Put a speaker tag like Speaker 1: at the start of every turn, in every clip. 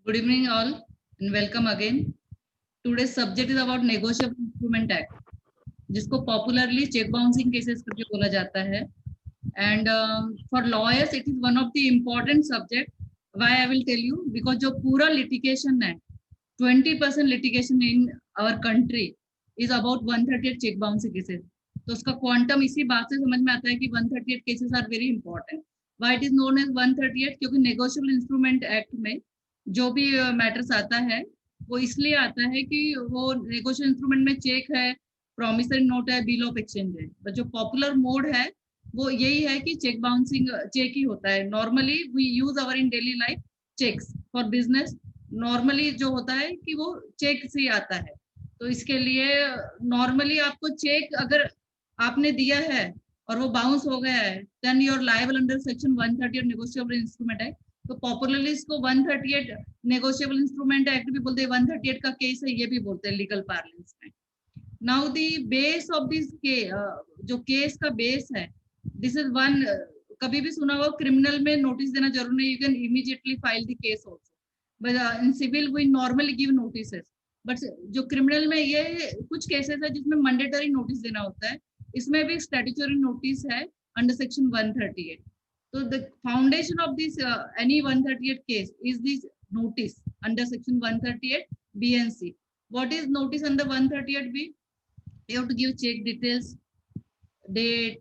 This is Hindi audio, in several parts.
Speaker 1: Good evening all and welcome again. Today's subject is about Negotiable Instrument Act, जिसको popularly check bouncing cases करके बोला जाता है. And for lawyers it is one of the important subject. Why I will tell you, because जो पूरा litigation है, 20% litigation in our country is about 138 check bouncing cases. तो उसका क्वांटम इसी बात से समझ में आता है कि 138 cases are very important. Why it is known as 138? क्योंकि Negotiable Instrument Act में जो भी मैटर्स आता है वो इसलिए आता है कि वो नेगोशिएशन इंस्ट्रूमेंट में चेक है, प्रॉमिसरी नोट है, बिल ऑफ एक्सचेंज है. बट जो पॉपुलर मोड है वो यही है कि चेक बाउंसिंग चेक ही होता है. Normally we use our in daily life cheques for business. Normally जो होता है कि वो चेक से ही आता है. तो इसके लिए नॉर्मली आपको चेक अगर आपने दिया है और वो बाउंस हो गया है, then you are liable under section 138 negotiable instrument है. तो पॉपुलरली इसको 138 नेगोशिएबल इंस्ट्रूमेंट एक्ट भी बोलते हैं, 138 का केस है ये भी बोलते हैं लीगल पार्लेंस में. Now the base of this जो केस का बेस है, दिस इज वन. कभी भी सुना हो क्रिमिनल में नोटिस देना जरूर नहीं, you can immediately file the case also, but in civil we normally give notices. But जो क्रिमिनल में ये कुछ केसेस है जिसमें मैंडेटरी नोटिस देना होता है. इसमें भी स्टैट्यूटरी नोटिस है under section 138. So the foundation of this any 138 case is this notice under section 138 B and C. What is notice under 138 B? You have to give check details, date,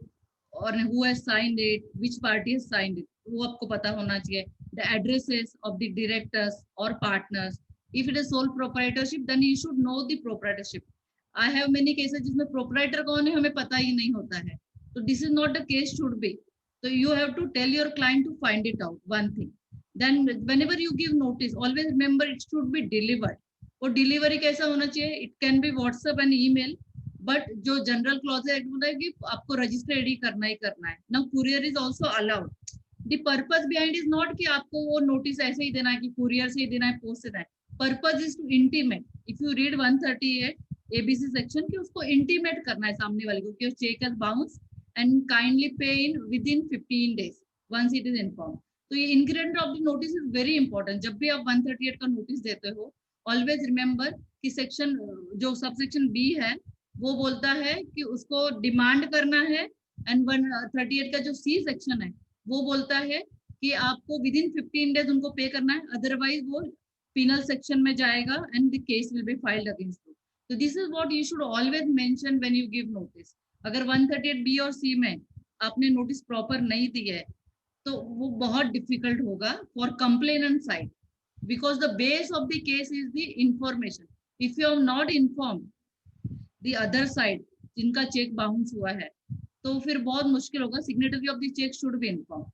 Speaker 1: or who has signed it, which party has signed it. वो आपको पता होना चाहिए. The addresses of the directors or partners. If it is sole proprietorship, then you should know the proprietorship. I have many cases जिसमें proprietor कौन है हमें पता ही नहीं होता है. So this is not the case should be. So you have to tell your client to find it out, one thing. Then whenever you give notice, always remember it should be delivered. और डिलीवरी कैसा होना चाहिए? It can be WhatsApp and email, but जो जनरल क्लॉज है बोलता है कि आपको रजिस्टर एडी करना ही करना है. Now courier is also allowed. The purpose behind is not कि आपको वो नोटिस ऐसे ही देना है कि कुरियर से ही देना है, पोस्ट से देना है. Purpose is to intimate. If you read 138 ABC section कि उसको intimate करना है सामने वाले को कि check has bounced and kindly pay in within 15 days once it is informed. तो ये ingredient of the notice is very important. जब भी आप 138 का नोटिस देते हो, always remember कि सेक्शन जो सब सेक्शन बी है वो बोलता है कि उसको डिमांड करना है, एंड 138 का जो सी सेक्शन है वो बोलता है कि आपको विदिन 15 डेज उनको पे करना है, अदरवाइज वो पिनल सेक्शन में जाएगा and the case will be filed against you. तो this is what you should always mention when you give notice. अगर 138 बी और सी में आपने नोटिस प्रॉपर नहीं दी है तो वो बहुत डिफिकल्ट होगा for complainant side, because the base of the case is the information. If you have not inform the other side जिनका चेक बाउंस हुआ है तो फिर बहुत मुश्किल होगा. Signatory of the cheque should be inform.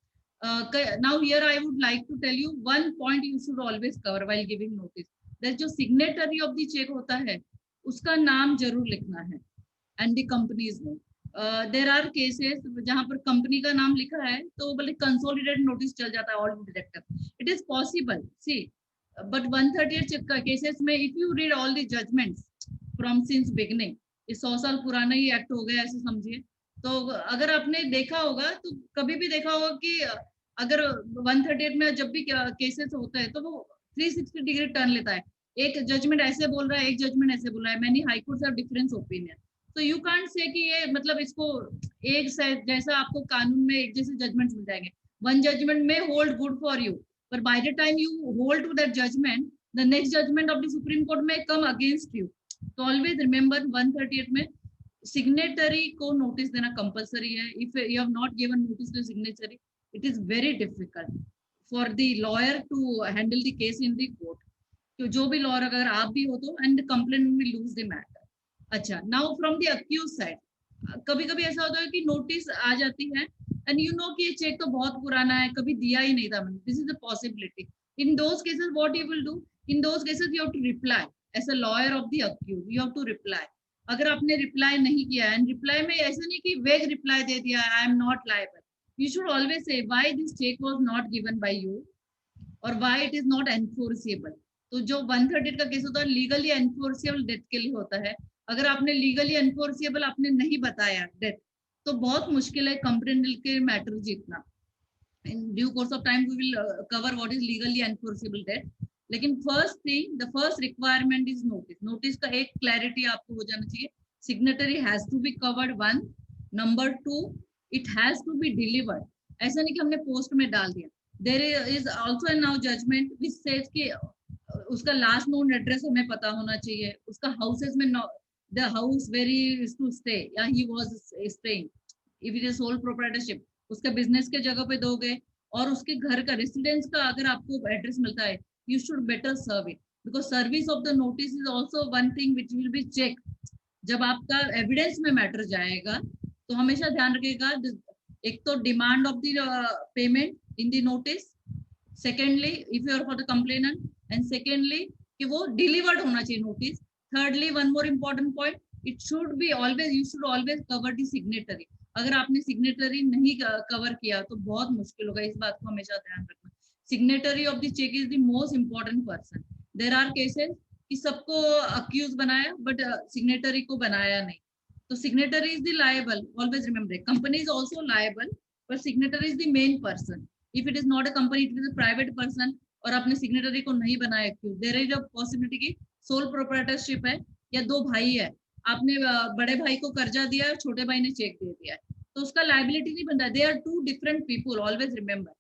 Speaker 1: Now here I would like to tell you one point you should always cover while giving notice. That जो सिग्नेटरी ऑफ द चेक होता है उसका नाम जरूर लिखना है and the company's name. There are cases जहाँ पर कंपनी का नाम लिखा है तो बोले कंसोलिडेटेड नोटिस चल जाता है all director. It is possible see, but 138 cases में if you read all the judgments from since beginning, ये 100 साल पुराना ही एक्ट हो गया ऐसे समझिए. तो अगर आपने देखा होगा तो कभी भी देखा होगा कि अगर 138 में जब भी केसेस होता है तो वो 360 डिग्री टर्न लेता है. एक जजमेंट ऐसे बोल रहा है, एक जजमेंट ऐसे बोल रहा है. Many high courts have difference opinion. तो यू कांट से कि ये मतलब इसको एक जैसा आपको कानून में एक जैसे जजमेंट्स मिल जाएंगे. वन जजमेंट में होल्ड गुड फॉर यू, पर by the time you hold to that judgement, the next judgement of the Supreme Court में कम अगेंस्ट यू. तो ऑलवेज रिमेंबर 138 में सिग्नेटरी को नोटिस देना कंपलसरी है. If you have not given notice to signatory, it is very difficult for the lawyer to handle the case in the court. तो जो भी लॉयर अगर आप भी हो तो and complaint will lose the matter. अच्छा, now from the accused side, कभी कभी ऐसा होता है कि नोटिस आ जाती है एंड यू नो कि ये चेक तो बहुत पुराना है, कभी दिया ही नहीं था मैंने. This is a possibility. In those cases what you will do, in those cases you have to reply as a lawyer of the accuse. You have to reply. अगर आपने रिप्लाई नहीं किया है, एंड रिप्लाई में ऐसा नहीं कि वेग रिप्लाई दे दिया I am not liable, you should always say why this cheque was not given by you और why it is not enforceable. तो जो 138 का केस होता है लीगली एनफोर्सेबल डेथ के लिए होता है. अगर आपने लीगली एनफोर्सेबल आपने नहीं बताया डेथ, तो बहुत मुश्किल है कंप्लेंट के मैटर जीतना. In due course of time we will cover what is legally enforceable debt. लेकिन first thing, the first requirement is notice. Notice का एक क्लैरिटी आपको हो जाना चाहिए. Signatory has to be covered, one. Number two, it has to be delivered. ऐसा नहीं कि हमने पोस्ट में डाल दिया. There is also now judgment which says कि उसका लास्ट नोन एड्रेस हमें पता होना चाहिए, उसका हाउसेस में the house where he is to stay या he was staying. If it is sole proprietorship, उसका बिजनेस के जगह पे दोगे, और उसके घर का रेसिडेंस का अगर आपको एड्रेस मिलता है, you should better serve it, because service of the notice is also one thing which will be checked. जब आपका एविडेंस में मैटर जाएगा तो हमेशा ध्यान रखिएगा, एक तो demand of the payment in the notice, secondly if you are for the complainant, and secondly कि वो डिलीवर्ड होना चाहिए notice. Thirdly, one more important point, it should be always, you should always cover the signatory. अगर आपने सिग्नेटरी नहीं कवर किया तो बहुत मुश्किल होगा. इस बात को हमेशा ध्यान रखना. Signatory of the cheque is the most important person. There are cases कि सबको अक्यूज बनाया बट सिग्नेटरी को बनाया नहीं, तो signatory is the liable. Always remember, company is also liable but signatory is the main person. If it is not a company, it is a private person, और आपने सिग्नेटरी को नहीं बनाया क्यों? देयर इज अ पॉसिबिलिटी की सोल प्रोप्राइटरशिप है या दो भाई है, आपने बड़े भाई को कर्जा दिया है, छोटे भाई ने चेक दे दिया है, तो उसका लायबिलिटी नहीं बनता. They are two different people. Always remember,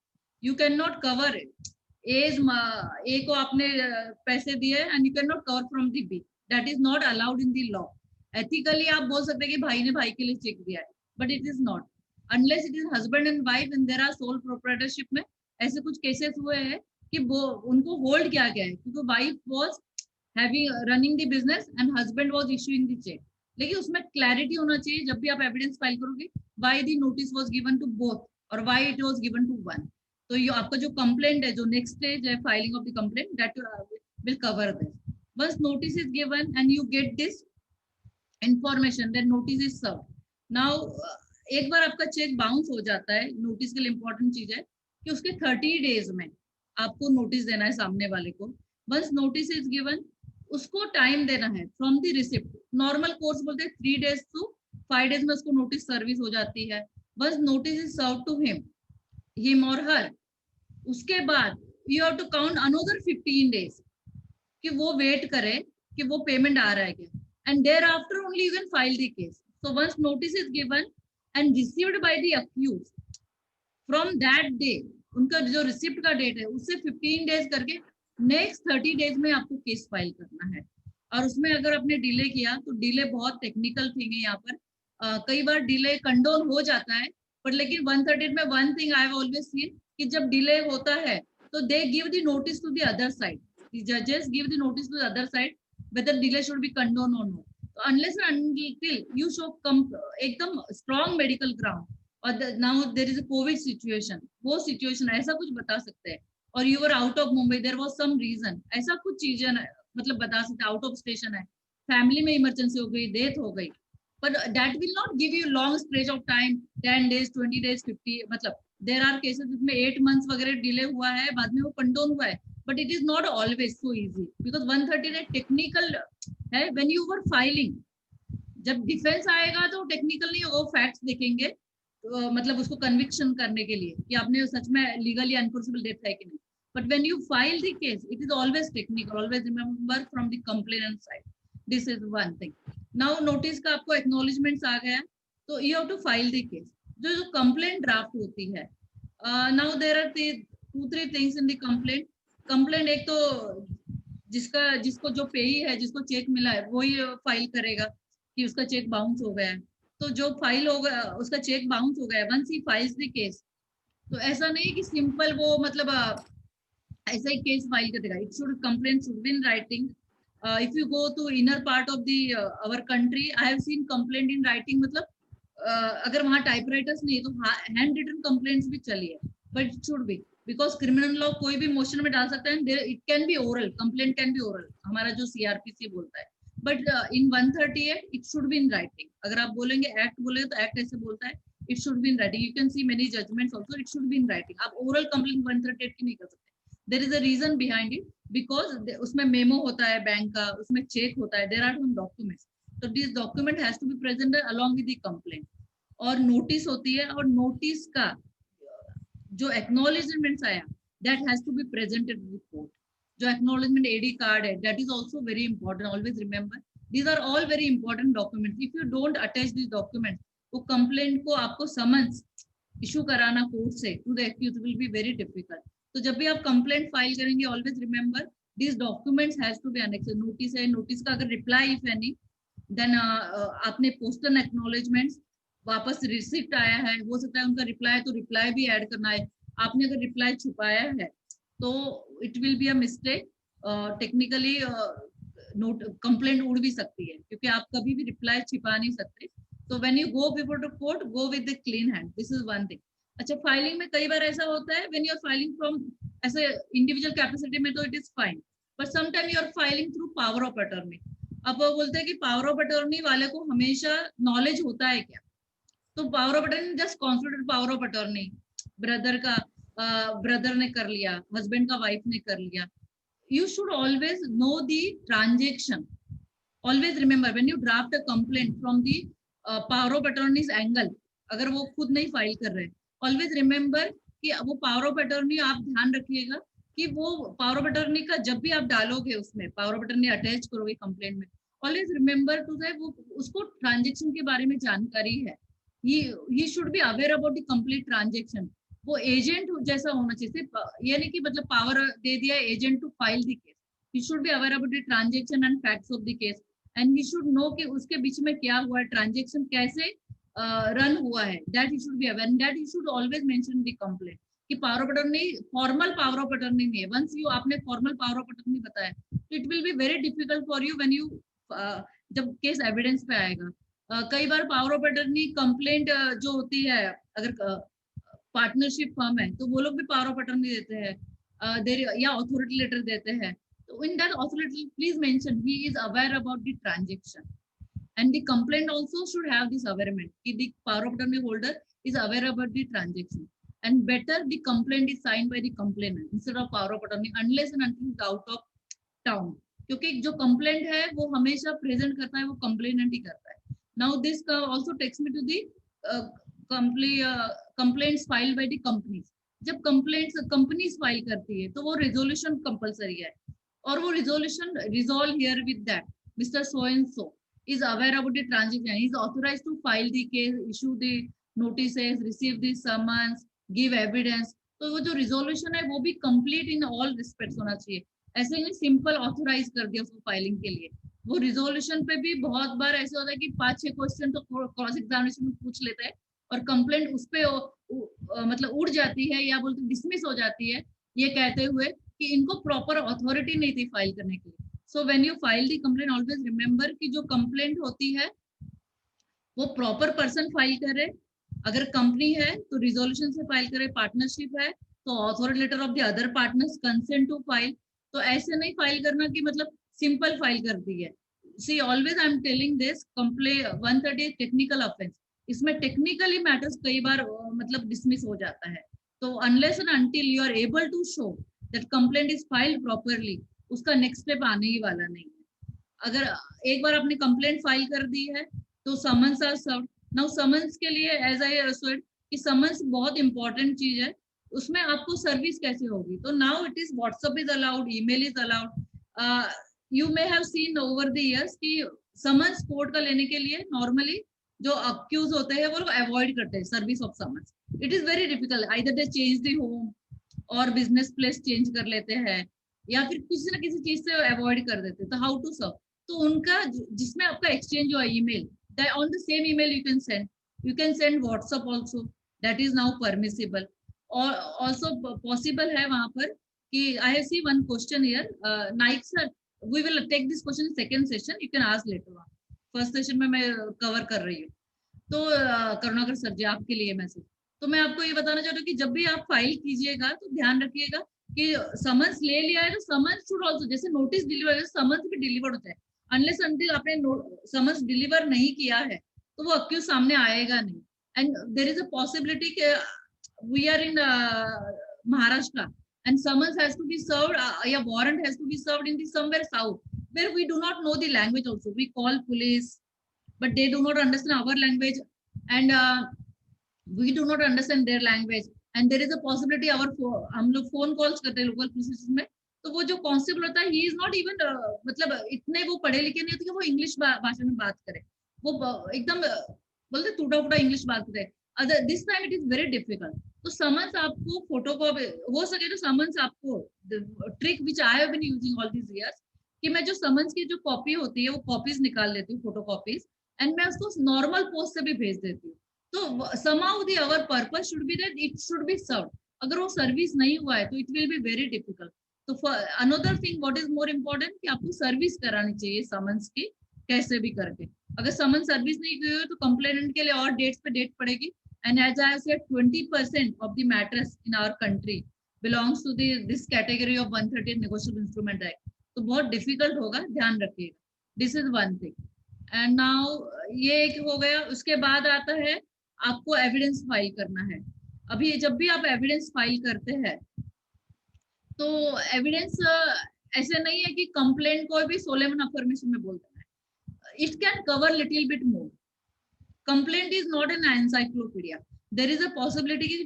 Speaker 1: you can not cover it. A को आपने पैसे दिए and you can not cover from the B. That is not allowed in the law. Ethically आप बोल सकते हैं कि भाई ने भाई के लिए चेक दिया है, but it is not. Unless it is husband and wife and there are sole proprietorship में ऐसे कुछ केसेस हुए हैं कि वो उनको होल्ड किया गया है क्योंकि wife was having running the business and husband was issuing the cheque. लेकिन उसमें क्लैरिटी होना चाहिए जब भी आप एविडेंस फाइल करोगे, why the notice was given to both और why it was given to one. तो ये आपका जो कंप्लेंट है, जो नेक्स्ट स्टेज है filing of the complaint, that will cover this. Once notice is given and you get this information, then notice is serve. Now एक बार आपका चेक बाउंस हो जाता है, नोटिस के लिए इंपॉर्टेंट चीज है कि उसके 30 डेज में आपको नोटिस देना है सामने वाले को. वंस नोटिस इज गिवन, उसको टाइम देना है from the receipt. Normal course बोलते हैं 3 डेज टू 5 डेज में उसको नोटिस सर्विस हो जाती है. Once notice is serve to him और हर, उसके बाद you have to count another 15 days कि वो वेट करे कि वो पेमेंट आ रहा है क्या, and thereafter only you can file the case. So once notice is given and received by the accused, from that day, उनका जो रिसिप्ट का डेट है उससे 15 डेज करके नेक्स्ट 30 डेज में आपको केस फाइल करना है. और उसमें अगर आपने डिले किया तो डिले बहुत टेक्निकल थिंग है यहाँ पर. कई बार डिले कंडोन हो जाता है, पर लेकिन 130 में one thing I have always seen कि जब डिले होता है तो they give the notice to the other side. The जजेस give the notice to the other side whether delay should be condoned or not. So unless and until you show एकदम strong medical ground, or now there is a COVID situation, वो situation ऐसा कुछ बता सकते हैं, और you were out of Mumbai, there was some reason, ऐसा कुछ चीजें मतलब बता सकते हैं, out of station है, family में emergency हो गई, death हो गई, but that will not give you long stretch of time, 10 days, 20 days, 50, मतलब there are cases जिसमें 8 months वगैरह डिले हुआ है, बाद में वो कंडोन हुआ है, but it is not always so easy because 130 day technical है. when you were filing, जब डिफेंस आएगा तो टेक्निकल नहीं होगा, फैक्ट्स देखेंगे तो, मतलब उसको कन्विक्शन करने के लिए कि आपने सच में लीगली अनफोर्सेबल डेथ है कि नहीं. But when you file the case, it is always technical. Always remember from the complainant side, this is one thing. Now notice का आपको एक्नॉलेजमेंट्स आ गया, तो you have to file the case. जो कंप्लेंट ड्राफ्ट होती है, now there are 2-3 things in the complaint. Complaint एक तो जिसको जो पेई है, जिसको चेक मिला है, वही फाइल करेगा कि उसका चेक बाउंस हो गया है. तो जो फाइल हो गया, उसका चेक बाउंस हो गया, once he files the case, तो ऐसा नहीं कि सिंपल वो मतलब ऐसा ही केस फाइल कर देगा. It should complaint should be in writing. If you go to inner part of the our country, I have seen complaint in writing. मतलब अगर वहाँ टाइपराइटर्स नहीं है तो हैंड रिटन कंप्लेंट्स भी चली है, but it should B, because criminal law कोई भी मोशन में डाल सकता है. It can be oral, complaint can be oral, हमारा जो सीआरपीसी बोलता है. But in 138 it should be in writing. अगर आप बोलेंगे एक्ट बोलेंगे तो एक्ट ऐसे बोलता है, it should be in writing. You can see many judgments also, it should be in writing. आप ओरल कंप्लेंट 138 की नहीं कर सकते. There is a reason behind it, because उसमें मेमो होता है बैंक का, उसमें चेक होता है, देयर आर सम डॉक्यूमेंट्स. तो this document has to be present along with the complaint. और नोटिस होती है, और नोटिस का जो एक्नॉलेजमेंट्स आया, that has to be presented with court. जो एक्नॉलेजमेंट एडी कार्ड है, that is also very important. Always remember these are all very important document. If you don't attach this document, वो कंप्लेंट को आपको समन्स इशू कराना कोर्ट से to the accused will be very difficult. तो जब भी आप कंप्लेंट फाइल करेंगे, always remember this documents has to be annexed. Notice है, नोटिस का अगर रिप्लाई इफ एनी, देन आपने पोस्टल एक्नॉलेजमेंट्स, वापस रिसिप्ट आया है, हो सकता है उनका रिप्लाई, तो रिप्लाई भी ऐड करना है. आपने अगर रिप्लाई छुपाया है तो it will be a mistake. Technically note complaint उड़ भी सकती है, क्योंकि आप कभी भी रिप्लाई छिपा नहीं सकते. तो when you go before the court, go with the clean hand. This is one thing. अच्छा, फाइलिंग में कई बार ऐसा होता है, when you are filing from ऐसे इंडिविजुअल कैपेसिटी में तो it is fine, but sometime you are filing through power of attorney. अब वो बोलते हैं कि पावर ऑफ अटॉर्नी वाले को हमेशा नॉलेज होता है क्या? तो power of attorney just constituted power of attorney, brother का ब्रदर ने कर लिया, हस्बैंड का वाइफ ने कर लिया. You should always know the transaction. Always remember when you draft a complaint from the power of attorney's angle, अगर वो खुद नहीं फाइल कर रहे, always remember कि वो पावर ऑफ अटॉर्नी, आप ध्यान रखिएगा कि वो पावर ऑफ अटॉर्नी का जब भी आप डालोगे, उसमें पावर ऑफ अटॉर्नी अटैच करोगे कंप्लेंट में, ऑलवेज रिमेंबर टू से वो उसको ट्रांजेक्शन के बारे में जानकारी है. he should be aware about the complete transaction. वो एजेंट जैसा होना चाहिए. सिर्फ ये नहीं कि मतलब पावर दे दिया agent to file the case. He should be aware about the transaction and facts of the case, and he should know कि उसके बीच में क्या हुआ है, ट्रांजैक्शन कैसे रन हुआ है. That he should be aware, and that he should always mention the complaint कि power of attorney formal power of attorney नहीं है. वंस यू आपने फॉर्मल पावर ऑफ अटॉर्नी बताया, तो it will be very difficult for you when you जब केस एविडेंस पे आएगा. कई बार पावर ऑफ अटॉर्नी कंप्लेंट जो होती है, अगर पार्टनरशिप फर्म है तो वो लोग भी पावर ऑफ अटॉर्नी देते हैं, या अथॉरिटी लेटर देते हैं. तो in that authority please mention he is aware about the transaction, and the complaint also should have this averment कि the power of attorney holder is aware about the transaction, and better the complaint is signed by the complainant instead of power of attorney unless and until is out of town. क्योंकि जो कंप्लेंट है वो हमेशा प्रेजेंट करता है, वो कंप्लेनेंट ही करता है. Now this also takes me to the complaints filed by the companies. जब complaints companies फाइल करती है तो वो resolution कंपलसरी है, और वो resolution resolve here with that Mr. So and so is aware about the transaction, he is authorized to file the case, issue the notices, receive the summons, give evidence. तो वो जो resolution है वो भी complete in all respects होना चाहिए. ऐसे ही सिंपल ऑथोराइज कर दिया उसको फाइलिंग के लिए. वो रिजोल्यूशन पे भी बहुत बार ऐसे होता है कि 5-6 क्वेश्चन तो क्रॉस एग्जामिनेशन में पूछ लेता है, और कंप्लेंट उस पे मतलब उड़ जाती है, या बोलते डिसमिस हो जाती है, ये कहते हुए कि इनको प्रॉपर अथॉरिटी नहीं थी फाइल करने के लिए. सो when you file the complaint, always remember कि जो कंप्लेंट होती है वो प्रॉपर पर्सन फाइल करे. अगर कंपनी है तो रिजोल्यूशन से फाइल करे, पार्टनरशिप है तो authority letter of the other partners consent to file. तो ऐसे नहीं फाइल करना कि मतलब सिंपल फाइल कर दी है. See always I am telling this, complaint 130 technical offence, इसमें टेक्निकली मैटर्स कई बार मतलब डिसमिस हो जाता है. तो unless and until you are able to show that complaint is filed properly, उसका नेक्स्ट स्टेप आने ही वाला नहीं है. अगर एक बार आपने कंप्लेंट फाइल कर दी है तो summons are served. Now summons के लिए एज आई सेड कि समन्स बहुत इंपॉर्टेंट चीज है. उसमें आपको सर्विस कैसे होगी? तो now it is WhatsApp is allowed, email is allowed. You may have seen over the years कि समन्स कोर्ट का लेने के लिए नॉर्मली जो अक्यूज होते हैं वो लोग अवॉइड करते हैं service of summons. It is very difficult, either they change the home और बिजनेस प्लेस चेंज कर लेते हैं, या फिर किसी ना किसी चीज से अवॉइड कर देते हैं. तो हाउ टू सर्व? तो उनका जिसमें आपका एक्सचेंज हुआ email, on the same email you can send WhatsApp also, that is now permissible. Or also possible है वहां पर कि I have seen one question here, Naik sir, we will take this question in second session, you can ask later on. First session में मैं कवर कर रही हूँ. तो करुणाकर सर जी आपके लिए मैसेज. तो मैं आपको ये बताना चाहती हूँ कि जब भी आप फाइल कीजिएगा तो ध्यान रखिएगा कि समन्स ले लिया है तो समन्स शुड ऑल्सो, जैसे नोटिस डिलीवर है समन्स भी डिलीवर होता है. अनलेस अनटिल आपने समन्स डिलीवर नहीं किया है तो वो अक्यूज सामने आएगा नहीं. And there is a possibility कि we are in Maharashtra and summons has to be served, a warrant has to be served in the somewhere south where we do not know the language also. We call police but they do not understand our language, and we do not understand their language, and there is a possibility our हम लोग phone calls करते हैं local police में, तो वो जो कांस्टेबल होता है ही इज नॉट इवन मतलब इतने वो पढ़े लिखे नहीं होते कि वो इंग्लिश भाषा में बात करे, वो एकदम बोलते टूटा फूटा इंग्लिश बात करे। Other this time it is very difficult. तो समन्स आपको फोटो कॉपी हो सके तो समन्स आपको trick which I have been using all this years कि मैं जो समन्स की जो कॉपी होती है वो कॉपीज निकाल लेती हूँ, फोटो कॉपीज, एंड मैं उसको नॉर्मल पोस्ट से भी भेज देती हूँ। तो somehow the our purpose should be that it should be served। अगर वो सर्विस नहीं हुआ है तो it will be very difficult. तो another thing what is more important कि आपको सर्विस करानी चाहिए समन्स की, कैसे भी करके। अगर समन सर्विस नहीं की हुई तो कंप्लेनेंट के लिए और डेट्स पे डेट पड़ेगी। And as I said 20% of the matters in our country belongs to this category of 130 negotiable instrument act. तो बहुत डिफिकल्ट होगा, ध्यान रखिएगा। This is one thing. And now ये एक हो गया। उसके बाद आता है आपको एविडेंस फाइल करना है। अभी जब भी आप एविडेंस फाइल करते हैं तो एविडेंस ऐसे नहीं है कि कंप्लेंट को भी सोलेमन अफर्मेशन में बोल देना है। It can cover little bit more. Complaint is not an encyclopedia. There is a possibility कि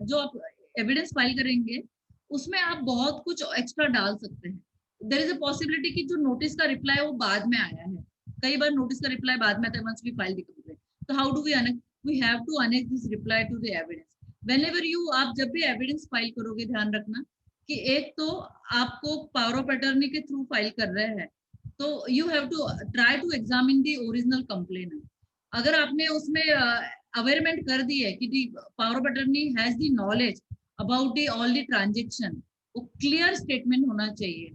Speaker 1: जो आप एविडेंस फाइल करेंगे उसमें आप बहुत कुछ एक्स्ट्रा डाल सकते हैं। देयर इज अ पॉसिबिलिटी कि जो नोटिस का रिप्लाई वो बाद में आया है, कई बार नोटिस का रिप्लाई बाद में आता है once we file the complaint. तो how do we annex? We have to annex this reply to the evidence. Whenever you आप जब भी एविडेंस फाइल करोगे ध्यान रखना कि एक तो आपको पावर ऑफ अटर्नी के थ्रू फाइल कर रहे हैं तो you have to try to examine the original complainant. अगर आपने उसमें अवेयरमेंट कर दी है कि power of attorney has the knowledge about the all the transaction, वो क्लियर स्टेटमेंट होना चाहिए।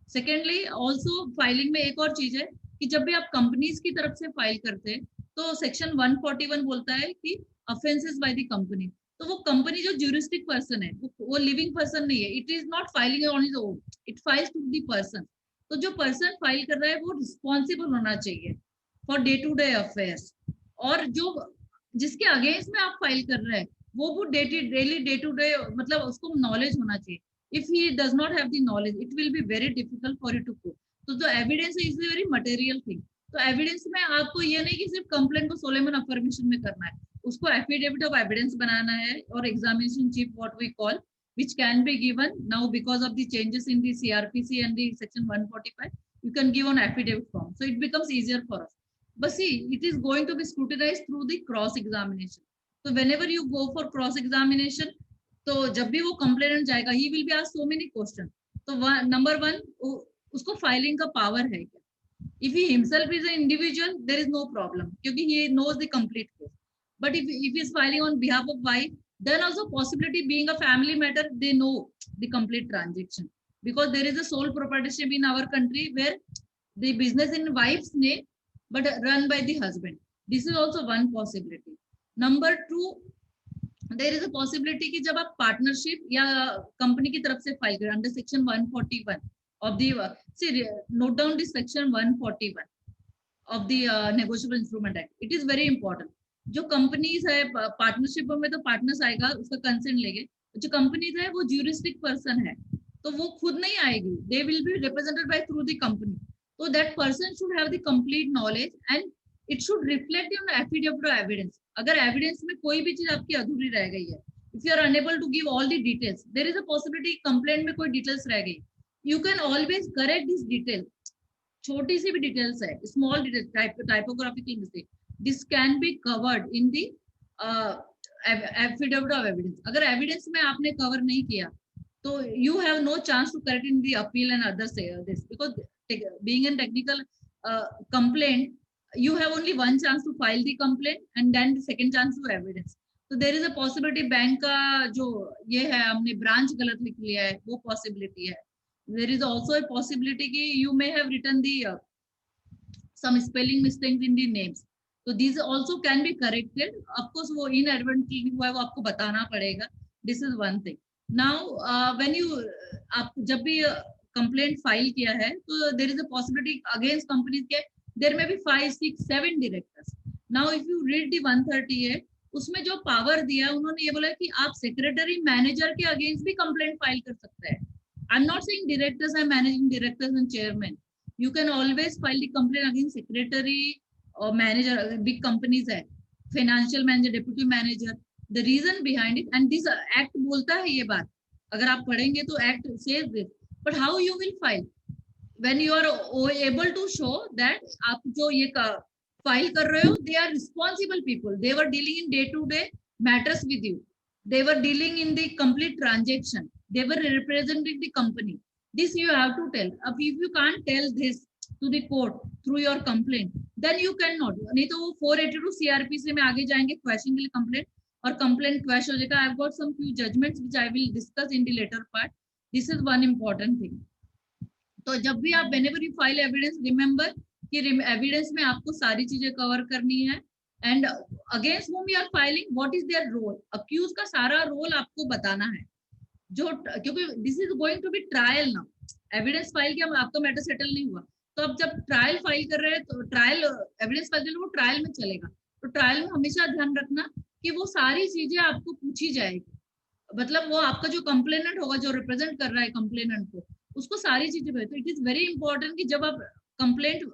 Speaker 1: सेकेंडली ऑल्सो फाइलिंग में एक और चीज है कि जब भी आप कंपनीज की तरफ से फाइल करते हैं तो सेक्शन 141 बोलता है कि ऑफेंसेस बाय द कंपनी। तो वो कंपनी जो ज्यूरिस्टिक पर्सन है वो लिविंग पर्सन नहीं है। It is not filing on his own, it files to the person. तो जो पर्सन फाइल कर रहा है वो रिस्पॉन्सिबल होना चाहिए for day to day affairs. और जो जिसके अगेंस्ट में आप फाइल कर रहे हैं वो डेली डे टू डे मतलब उसको नॉलेज होना चाहिए। If he does not have the knowledge it will be very difficult for you to prove. तो जो एविडेंस है इज वेरी मटेरियल थिंग। तो एविडेंस में आपको ये नहीं कि सिर्फ कंप्लेंट को सोलेमन अफर्मेशन में करना है, उसको एफिडेविट ऑफ एविडेंस बनाना है और examination chief what we call which can be given now because of the changes in the CRPC and the section 145, you can give on affidavit form, so it becomes easier for us. But see, it is going to be scrutinized through the cross examination. So whenever you go for cross examination, तो जब भी वो कंप्लेनेंट जाएगा he will be asked so many questions. तो नंबर वन उसको फाइलिंग का पावर है क्या? If he himself is an individual, there is no problem क्योंकि he knows the complete case. But if he is filing on behalf of wife, then also possibility being a family matter, they know the complete transaction because there is a sole proprietorship in our country where the business in wife's name but run by the husband. This is also one possibility. Number two, there is a possibility कि जब आप पार्टनरशिप या कंपनी की तरफ से फाइल करें under section 141 of the see note down this section 141 of the negotiable instrument act. It is very important. जो कंपनीज है पार्टनरशिप में तो पार्टनर्स आएगा उसका कंसेंट लेंगे। जो कंपनीज है वो ज्यूरिस्टिक पर्सन है तो वो खुद नहीं आएगी, they will be represented by through the company. तो that person should have the complete knowledge and it should reflect in affidavit of evidence. अगर एविडेंस में कोई भी चीज आपकी अधूरी रह गई है, if you are unable to give all the details, there is a possibility complaint में कोई डिटेल्स रह गई, you can always correct this detail. छोटी सी भी डिटेल्स है, small detail typographical mistake, this can be covered in the affidavit of evidence. अगर एविडेंस में आपने कवर नहीं किया तो you have no chance to correct in the appeal and other this because being in technical complaint you have only one chance to file the complaint and then the second chance to evidence. So there is a possibility bank का जो ये है हमने ब्रांच गलत लिख लिया है वो possibility है। There is also a possibility कि you may have written the some spelling mistakes in the names. So these also can be corrected. Of course वो inadvertently हुआ है वो आपको बताना पड़ेगा। This is one thing. Now when you आप जब भी complaint file किया है तो there is a possibility against companies के there may be 5, 6, 7 directors. Now if you read the 138 उसमें जो पावर दिया उन्होंने ये बोला कि आप सेक्रेटरी मैनेजर के अगेंस्ट भी कंप्लेंट फाइल कर सकते हैं। I am not saying directors and managing directors and chairman, you can always file the complaint against secretary और मैनेजर, बिग कंपनीज है, financial manager, deputy manager. The reason behind it and this act बोलता है ये बात, अगर आप पढ़ेंगे तो act says this but how you will file when you are able to show that आप जो ये फाइल कर रहे हो, they are responsible people, they were dealing in day to day matters with you, they were dealing in the complete transaction, they were representing the company. This you have to tell. If you can't tell this to the court through your complaint, then you cannot. नहीं तो वो 482 CRPC में आगे जाएंगे क्वेश्चन के लिए complaint, और complaint क्वेश्चन हो जाएगा. I've got some few judgments which I will discuss in the later part. This is one important thing. तो जब भी आप whenever you file evidence, remember कि एविडेंस में आपको सारी चीजें कवर करनी है. And against whom you are filing, what is their role, accused का सारा रोल आपको बताना है. जो क्योंकि this is going to be trial now. Evidence file किया, आपका मैटर सेटल नहीं हुआ, तो अब जब ट्रायल फाइल कर रहे हैं तो ट्रायल एविडेंस फाइल कर रहे हैं, वो ट्रायल में चलेगा. तो ट्रायल में हमेशा ध्यान रखना कि वो सारी चीजें आपको पूछी जाएगी. मतलब वो आपका जो कंप्लेनेंट होगा, जो रिप्रेजेंट कर रहा है कंप्लेनेंट को, उसको सारी चीजें बताए. तो इट इज वेरी इंपॉर्टेंट कि जब आप कंप्लेंट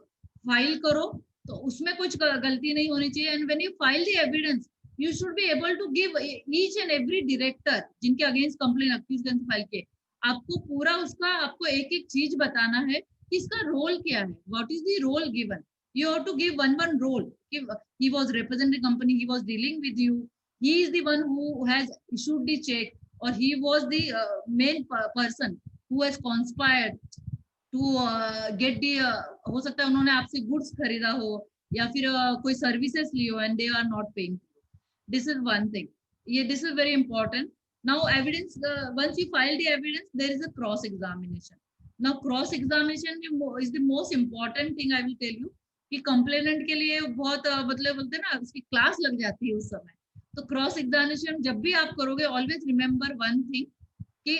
Speaker 1: फाइल करो तो उसमें कुछ गलती नहीं होनी चाहिए. And when you file the evidence, you should be able to give each and every director जिनके अगेंस्ट कंप्लेन अक्यूज फाइल के, आपको पूरा उसका आपको एक एक चीज बताना है कि इसका रोल क्या है. What is the role given. You have to give one role. He was representing company, he was dealing with you, he is the one who has issued the check, or he was the main person who has conspired to get the हो सकता है उन्होंने आपसे गुड्स खरीदा हो या फिर कोई सर्विसेज ली हो and they are not paying. This is one thing. Yeah, this is very important. Now, evidence. Once you file the evidence, there is a cross examination. Now, cross examination is the most important thing. I will tell you कि complainant के लिए बहुत मतलब बोलते हैं ना, उसकी क्लास लग जाती है उस समय. तो cross examination जब भी आप करोगे, always remember one thing कि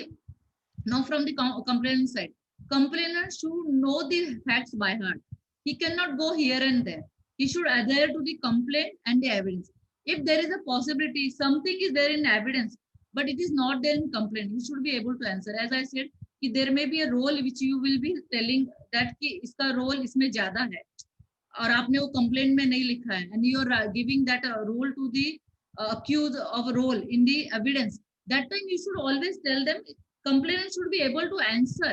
Speaker 1: now from the complainant side, complainant should know the facts by heart. He cannot go here and there. He should adhere to the complaint and the evidence. If there is a possibility, something is there in evidence, but it is not there in complaint, you should be able to answer. As I said, कि there may be a role which you will be telling that कि इसका role इसमें ज्यादा है और आपने वो complaint में नहीं लिखा है, and you are giving that role to the accused of a role in the evidence. That time you should always tell them, complainant should be able to answer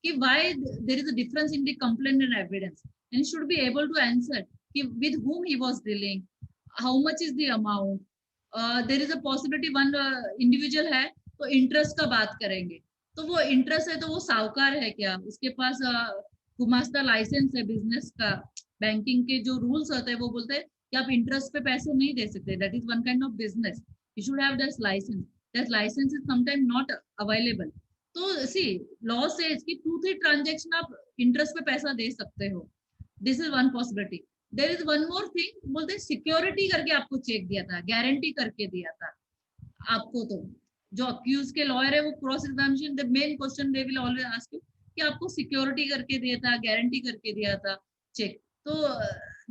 Speaker 1: कि why there is a difference in the complaint and evidence, and should be able to answer कि with whom he was dealing, how much is the amount. There is a possibility one individual है तो इंटरेस्ट का बात करेंगे, तो वो इंटरेस्ट है तो वो साहूकार है क्या, उसके पास गुमास्ता लाइसेंस है बिजनेस का. बैंकिंग के जो रूल्स होते हैं वो बोलते हैं कि आप इंटरेस्ट पे पैसे नहीं दे सकते. That is one kind of business. You should have that license. That license is sometime not available. तो सी लॉ से इसकी 2-3 ट्रांजेक्शन आप इंटरेस्ट पे पैसा दे सकते हो. This is one possibility. There is one more thing, बोलते सिक्योरिटी करके आपको चेक दिया था, गारंटी करके दिया था आपको. तो जो अक्यूज के लॉयर है वो cross examination the main question they will always ask you कि आपको सिक्योरिटी करके दिया था, गारंटी करके दिया था चेक. तो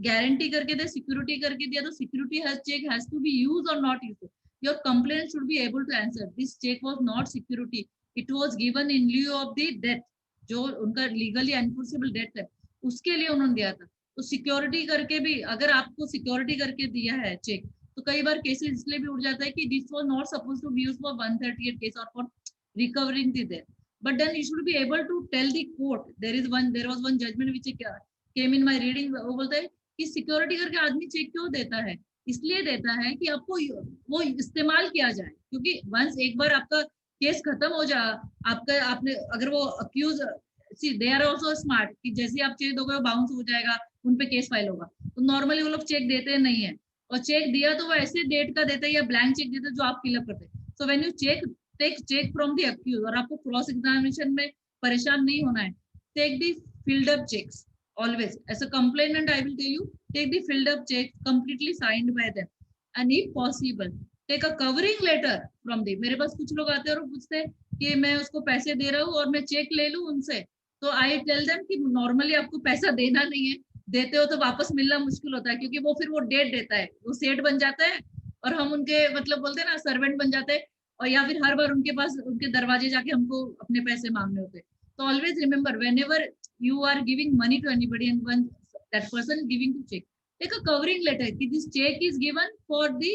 Speaker 1: गारंटी करके दे, सिक्योरिटी करके दिया, तो security has cheque has to be used और not used. Your complaint should be able to answer this cheque was not security, it was given in लिeu ऑफ द डेथ. जो उनका लीगली एनफोर्सेबल डेथ है उसके लिए उन्होंने दिया था. तो सिक्योरिटी करके भी अगर आपको सिक्योरिटी करके दिया है चेक, तो कई बार केसेस इसलिए भी उठ जाता है कि this was not supposed to be used for 138 case और for recovering the debt. But then you should be able to tell the court. There was one judgment which came in my reading. वो बोलता है कि सिक्योरिटी करके आदमी चेक क्यों देता है, इसलिए देता है कि आपको वो इस्तेमाल किया जाए. क्योंकि वंस एक बार आपका केस खत्म हो जाए, आपका आपने अगर वो accused see they are also smart कि जैसे आप चेक दोगे वो बाउंस हो जाएगा, उन पे केस फाइल होगा. तो नॉर्मली वो लोग चेक देते नहीं है, और चेक दिया तो वो ऐसे डेट का देते हैं या ब्लैंक चेक देते हैं जो आप फिलअप करते हैं. So when you take cheque from the accused, और आपको क्रॉस एग्जामिनेशन में परेशान नहीं होना है, take the filled up cheques always. As a complainant, I will tell you, take the filled up check completely signed by them, and if possible take a covering letter from them. मेरे पास कुछ लोग आते हैं और पूछते हैं कि मैं उसको पैसे दे रहा हूँ और मैं चेक ले लूँ उनसे, तो आई टेल देम कि नॉर्मली आपको पैसा देना नहीं है, देते हो तो वापस मिलना मुश्किल होता है, क्योंकि वो फिर वो डेट देता है, वो सेठ बन जाता है और हम उनके मतलब बोलते हैं ना सर्वेंट बन जाते हैं, और या फिर हर बार उनके पास उनके दरवाजे जाके हमको अपने पैसे मांगने होते हैं. तो always remember, whenever you are giving money to anybody and when that person is giving to check, take a covering letter कि this check is given for the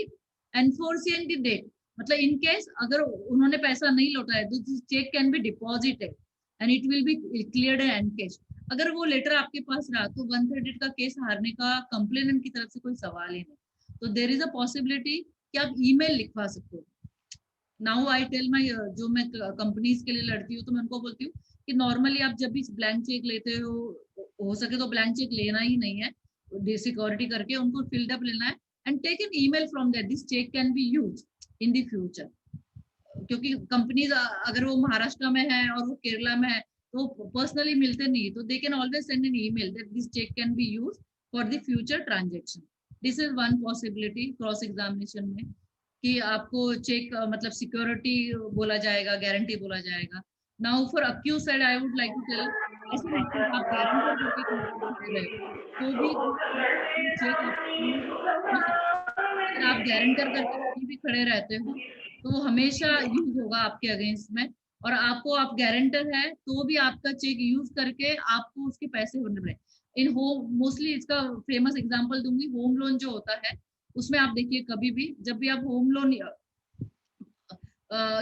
Speaker 1: enforcing the date. मतलब in case अगर उन्होंने पैसा नहीं लौटाया तो this check can be deposited and it will be cleared and cash. अगर वो लेटर आपके पास रहा तो 138 का केस हारने का कंप्लेनेंट की तरफ से कोई सवाल ही नहीं। तो देर इज अ पॉसिबिलिटी कि आप ईमेल लिखवा सकते हो। नाउ आई टेल माई, जो मैं कंपनीज के लिए लड़ती हूँ तो मैं उनको बोलती हूँ कि नॉर्मली आप जब भी ब्लैंक चेक लेते हो सके तो ब्लैंक चेक लेना ही नहीं है, सिक्योरिटी करके उनको फिल्ड अप लेना है and take an email from that, this cheque can be use in the future. क्योंकि कंपनीज अगर वो महाराष्ट्र में है और वो केरला में है तो पर्सनली मिलते नहीं, तो they can always send an email that this cheque can be use for the future transaction. This is one possibility cross examination में, कि आपको चेक मतलब सिक्योरिटी बोला जाएगा, गारंटी बोला जाएगा। Now for accused side I would like to tell, ऐसे नहीं कि आप गारंटर करके खड़े रहे तो भी चेक हो सकता है। अगर आप गारंटर करके कहीं भी खड़े रहते हो तो वो हमेशा यूज होगा आपके अगेंस्ट में, और आपको, आप गारंटर है तो भी आपका चेक यूज करके आपको उसके पैसे होने पड़े। इन होम मोस्टली इसका फेमस एग्जांपल दूंगी, होम लोन जो होता है उसमें आप देखिए कभी भी जब भी आप होम लोन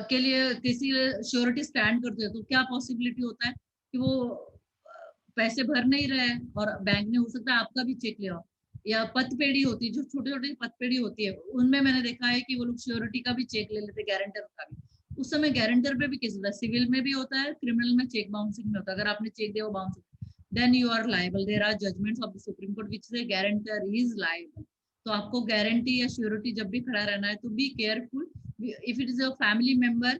Speaker 1: के लिए किसी श्योरिटी स्टैंड करते हो तो क्या पॉसिबिलिटी होता है कि वो पैसे भर नहीं रहे और बैंक ने हो सकता है आपका भी चेक ले आओ। या पतपेड़ी होती है, जो छोटी छोटी पतपेड़ी होती है उनमें मैंने देखा है कि वो लोग श्योरिटी का भी चेक ले लेते, गारंटर का भी। उस समय गारंटर पे भी केस होता है, सिविल में भी होता है, क्रिमिनल में चेक बाउंसिंग में होता है। अगर आपने चेक दिया वो bounce, then you are liable, there are judgments of the Supreme Court which say guarantor is liable. तो आपको गारंटी या श्योरिटी जब भी खड़ा रहना है तो be careful. If it is a family member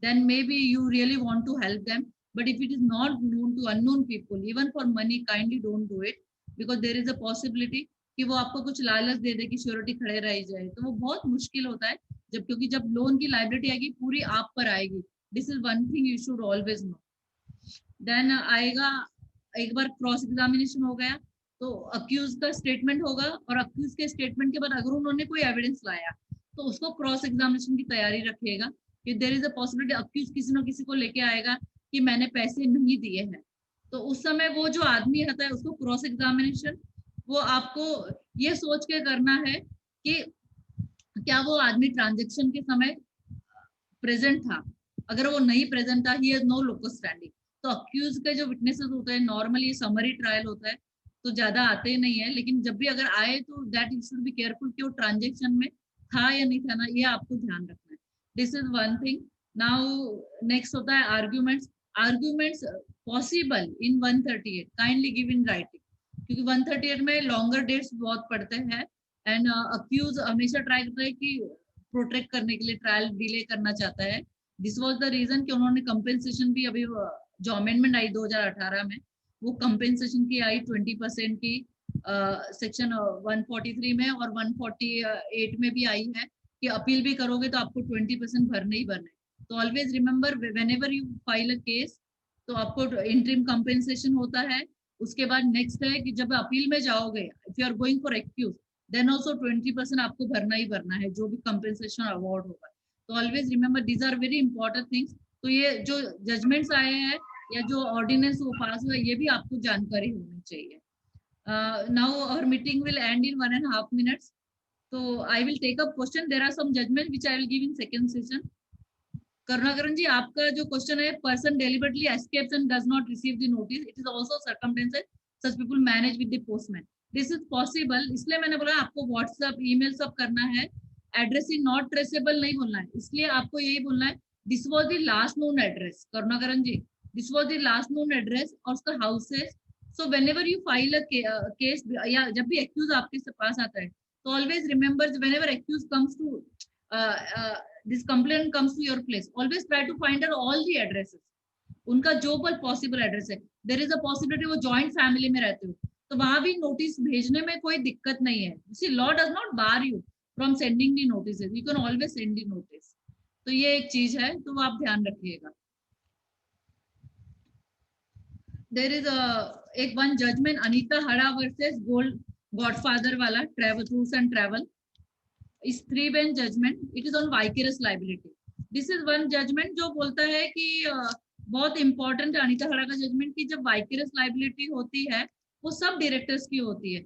Speaker 1: then maybe you really want to help them, but if it is not known to unknown people even for money, kindly don't do it, because there is a possibility कि वो आपको कुछ लालच दे दे कि श्योरिटी खड़े रह जाए, तो वो बहुत मुश्किल होता है जब, क्योंकि जब लोन की लाइबिलिटी आएगी पूरी आप पर आएगी। This is one thing you should always know. Then आएगा, एक बार क्रॉस एग्जामिनेशन हो गया तो अक्यूज का स्टेटमेंट होगा, और अक्यूज के स्टेटमेंट के बाद अगर उन्होंने कोई एविडेंस लाया तो उसको क्रॉस एग्जामिनेशन की तैयारी रखिएगा कि there is a possibility accused किसी न किसी को लेके आएगा कि मैंने पैसे नहीं दिए हैं, तो उस समय वो जो आदमी रहता है उसको क्रॉस एग्जामिनेशन वो आपको ये सोच के करना है कि क्या वो आदमी ट्रांजेक्शन के समय प्रेजेंट था। अगर वो नहीं प्रेजेंट था, he has no locus standing. तो अक्यूज के जो विटनेसेस होते हैं नॉर्मली समरी ट्रायल होता है तो ज्यादा आते नहीं है, लेकिन जब भी अगर आए तो that you should be careful कि वो ट्रांजेक्शन में था या नहीं था ना, ये आपको ध्यान रखना है। This is one thing. Now next होता है arguments. Arguments possible in 138 kindly give in writing, क्योंकि 138 में लॉन्गर डेट्स बहुत पड़ते हैं एंड अक्यूज हमेशा ट्राई करता है कि प्रोटेक्ट करने के लिए ट्रायल डिले करना चाहता है। दिस वाज द रीजन कि उन्होंने कंपेंसेशन भी अभी जो अमेंडमेंट आई 2018 में वो कंपेंसेशन की आई 20% की सेक्शन 143 में और 148 में भी आई है कि अपील भी करोगे तो आपको 20% भरने ही भरने। तो always remember whenever you file a case तो आपको इंटरिम कंपेंसेशन होता है। उसके बाद नेक्स्ट है कि जब अपील में जाओगे, if you are going for accused, then also 20% आपको भरना ही भरना है जो भी कंपेंसेशन अवार्ड होगा। तो always remember these are very important things. तो ये जो जजमेंट्स आए हैं या जो ऑर्डिनेंस वो पास हुआ ये भी आपको जानकारी होनी चाहिए। Now our meeting will end in 1.5 minutes, so I will take up question. There are some judgment which I will give in second session. Karunakaran ji, आपका जो क्वेश्चन है, person deliberately escapes and does not receive the notice, it is also circumstances such people manage with the postman. This is possible, इसलिए मैंने बोला आपको व्हाट्सएप ईमेल सब करना है, एड्रेस इज नॉट ट्रेसेबल नहीं बोलना है, इसलिए आपको यही बोलना है this was the last known address. Karunakaran ji, this was the last known address और उसका houses. So whenever you file a case या जब भी एक्यूज आपके पास आता है तो always remember whenever accused comes to this complaint comes to your place, always try to find out all the addresses, उनका जो पर पॉसिबल एड्रेस है। देयर इज अ पॉसिबिलिटी वो जॉइंट फैमिली में रहते हो तो वहां भी नोटिस भेजने में कोई दिक्कत नहीं है। See law does not bar you from sending the notice, you can always send the notice. तो ये एक चीज है, तो वो आप ध्यान रखिएगा। देयर इज एक one judgment Anita Hada versus gold godfather वाला, travel tours and travel is 3 bench judgment. It is on vicarious liability. This is one judgment जो बोलता है कि बहुत इंपॉर्टेंट है अनीता खड़ा का जजमेंट कि जब वाइकेरियस लाइबिलिटी होती है वो सब डायरेक्टर्स की होती है।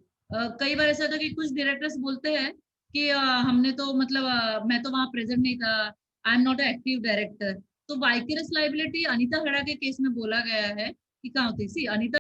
Speaker 1: कई बार ऐसा होता है कि कुछ डायरेक्टर्स बोलते हैं कि हमने तो मतलब मैं तो वहां प्रेजेंट नहीं था, आई एम नॉट एक्टिव डायरेक्टर, तो वाइकरस लाइबिलिटी अनीता हेड़ा के केस में बोला गया है कि क्या होती सी अनीता